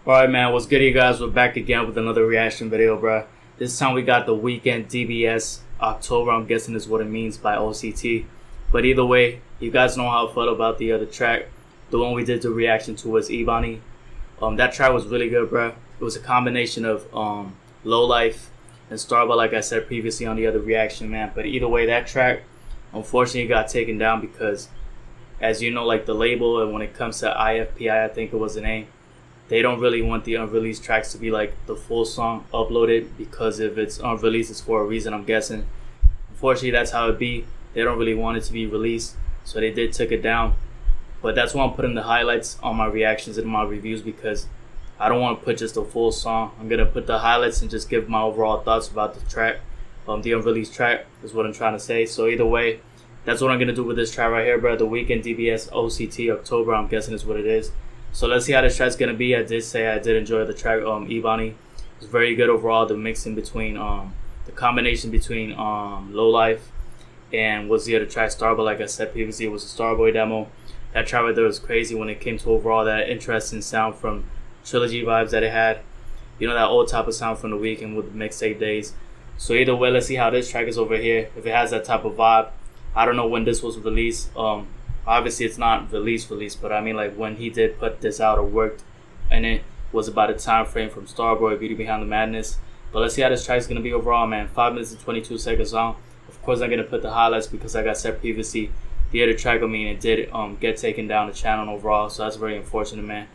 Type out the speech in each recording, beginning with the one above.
Alright man, what's good you guys? We're back again with another reaction video, bruh. This time we got the Weeknd DBS October, I'm guessing is what it means by OCT. But either way, you guys know how I felt about the other track. The one we did the reaction to was Ebony. That track was really good, bruh. It was a combination of Low Life and Starboy, like I said previously on the other reaction, man. But either way, that track unfortunately got taken down because, as you know, like the label, and when it comes to IFPI, I think it was the name, they don't really want the unreleased tracks to be like the full song uploaded, because if it's unreleased, it's for a reason, I'm guessing. Unfortunately, that's how it be. They don't really want it to be released, so they did took it down. But that's why I'm putting the highlights on my reactions and my reviews, because I don't want to put just a full song. I'm gonna put the highlights and just give my overall thoughts about the track. The unreleased track is what I'm trying to say. So either way, that's what I'm gonna do with this track right here, bro. The Weeknd DBS OCT October, I'm guessing is what it is. So let's see how this track's gonna be. I did say I did enjoy the track. Ebony was very good overall. The mixing between the combination between Low Life and what's the other track, Starboy. Like I said previously, it was a Starboy demo. That track right there was crazy when it came to overall that interesting sound from Trilogy vibes that it had. You know, that old type of sound from the Weeknd with the mixtape days. So either way, let's see how this track is over here. If it has that type of vibe. I don't know when this was released. Obviously it's not released, but I mean like when he did put this out or worked, and it was about a time frame from Starboy, Beauty Behind the Madness. But let's see how this track is gonna be overall, man. 5 minutes and 22 seconds long. Of course I'm gonna put the highlights because like I said previously, the other track, I mean, it did get taken down the channel overall, so that's very unfortunate, man.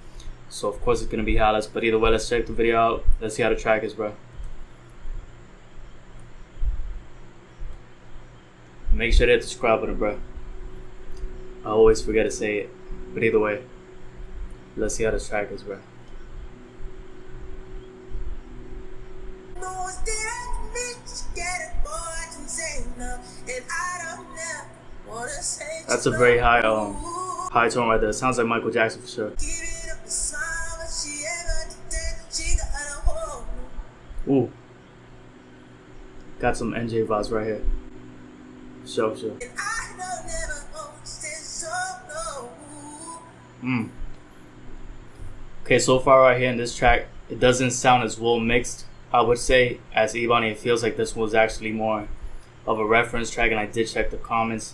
So of course it's gonna be highlights, but either way, let's check the video out. Let's see how the track is, bro. Make sure to hit the subscribe button, bro. I always forget to say it, but either way, let's see how this track is, bro. That's a very high high tone right there. Sounds like Michael Jackson for sure. Ooh, got some NJ vibes right here. Sure. Okay, so far right here in this track, it doesn't sound as well mixed, I would say, as Ebony. It feels like this was actually more of a reference track, and I did check the comments.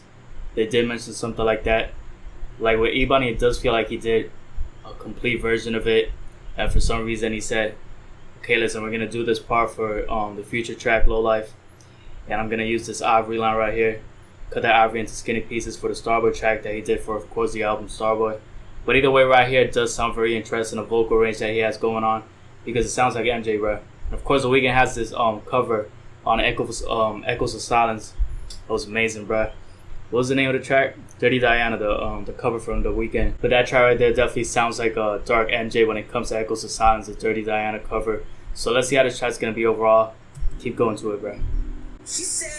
They did mention something like that. Like with Ebony, it does feel like he did a complete version of it, and for some reason he said, okay, listen, we're gonna do this part for the future track, Low Life, and I'm gonna use this ivory line right here, cut that ivory into skinny pieces for the Starboy track that he did for, of course, the album Starboy. But either way, right here, it does sound very interesting, the vocal range that he has going on, because it sounds like MJ, bro. And of course, the Weeknd has this cover on Echoes of Silence. That was amazing, bro. What was the name of the track? Dirty Diana, the cover from the Weeknd. But that track right there definitely sounds like a dark MJ when it comes to Echoes of Silence, the Dirty Diana cover. So let's see how this track's gonna be overall. Keep going to it, bro. She said,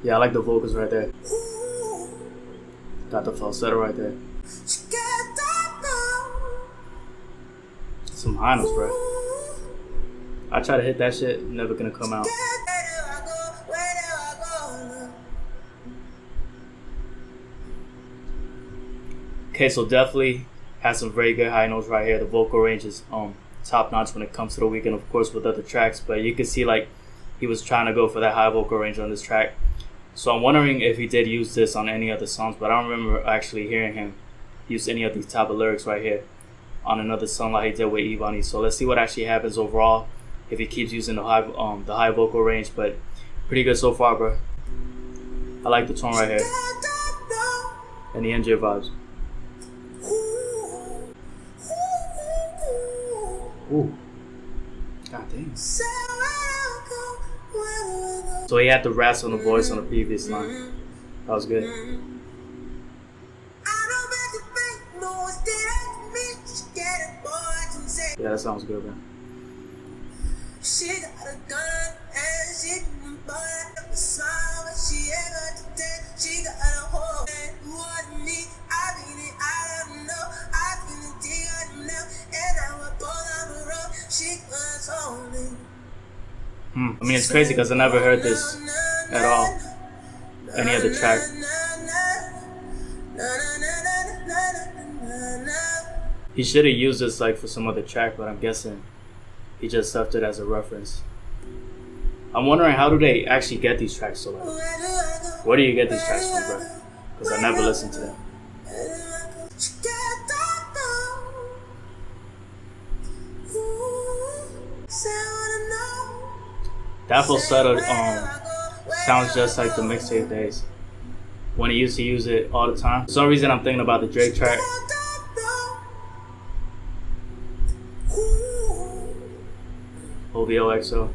Yeah, I like the vocals right there. Got the falsetto right there. Some high notes, bro. I try to hit that shit, never gonna come out. Okay, so definitely has some very good high notes right here. The vocal range is top notch when it comes to the Weeknd, of course, with other tracks, but you can see like he was trying to go for that high vocal range on this track. So I'm wondering if he did use this on any other songs, but I don't remember actually hearing him use any of these type of lyrics right here on another song like he did with Ebony. So let's see what actually happens overall if he keeps using the high vocal range. But pretty good so far, bro. I like the tone right here and the NJ vibes. Ooh, god damn. So he had the rasp on the voice on the previous line. That was good. Yeah, that sounds good, man. She got a gun and she can buy the song. I mean, it's crazy because I never heard this at all. Any other track. He should have used this like for some other track, but I'm guessing he just left it as a reference. I'm wondering, how do they actually get these tracks so loud? Where do you get these tracks from, bro? Because I never listened to them. That falsetto sounds just like the mixtape days when he used to use it all the time. For some reason I'm thinking about the Drake track. OVO XO.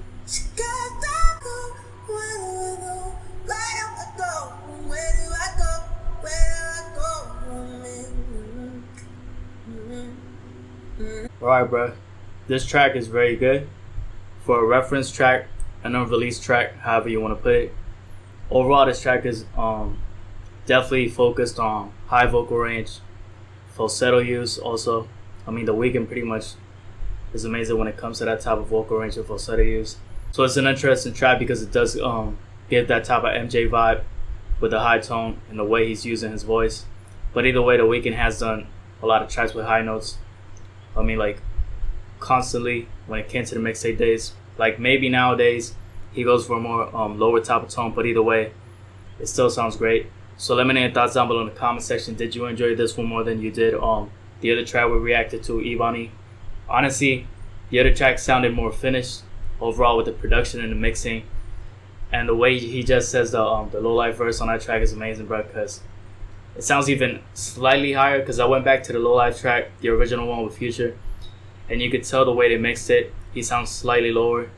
Alright, bro. This track is very good. For a reference track, an unreleased track, however you want to put it. Overall, this track is definitely focused on high vocal range, falsetto use also. I mean, the Weeknd pretty much is amazing when it comes to that type of vocal range and falsetto use. So it's an interesting track because it does give that type of MJ vibe with the high tone and the way he's using his voice. But either way, the Weeknd has done a lot of tracks with high notes. I mean, like, constantly when it came to the mixtape days. Like, maybe nowadays he goes for a more lower type of tone, but either way, it still sounds great. So let me know your thoughts down below in the comment section. Did you enjoy this one more than you did the other track we reacted to, Ebony? Honestly, the other track sounded more finished overall with the production and the mixing, and the way he just says the low-life verse on that track is amazing, bro, because it sounds even slightly higher, because I went back to the low-life track, the original one with Future, and you could tell the way they mixed it, he sounds slightly lower.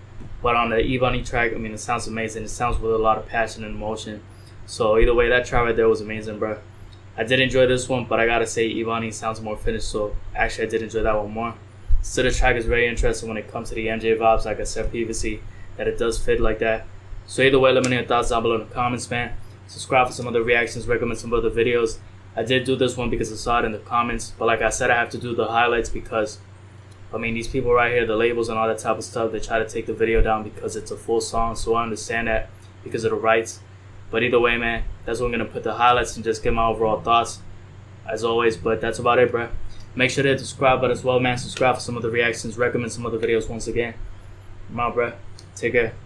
But on the Ebony track, I mean, it sounds amazing. It sounds with a lot of passion and emotion. So either way, that track right there was amazing, bro. I did enjoy this one, but I gotta say Ebony sounds more finished, so actually I did enjoy that one more. Still, the track is very interesting when it comes to the MJ vibes, like I said previously, that it does fit like that. So either way, let me know your thoughts down below in the comments, man. Subscribe for some other reactions, recommend some other videos. I did do this one because I saw it in the comments, but like I said, I have to do the highlights because, I mean, these people right here, the labels and all that type of stuff, they try to take the video down because it's a full song, so I understand that because of the rights. But either way, man, that's what I'm going to put the highlights and just get my overall thoughts, as always. But that's about it, bro. Make sure to hit the subscribe button as well, man. Subscribe for some of the reactions, recommend some other videos once again. I'm out, bro. Take care.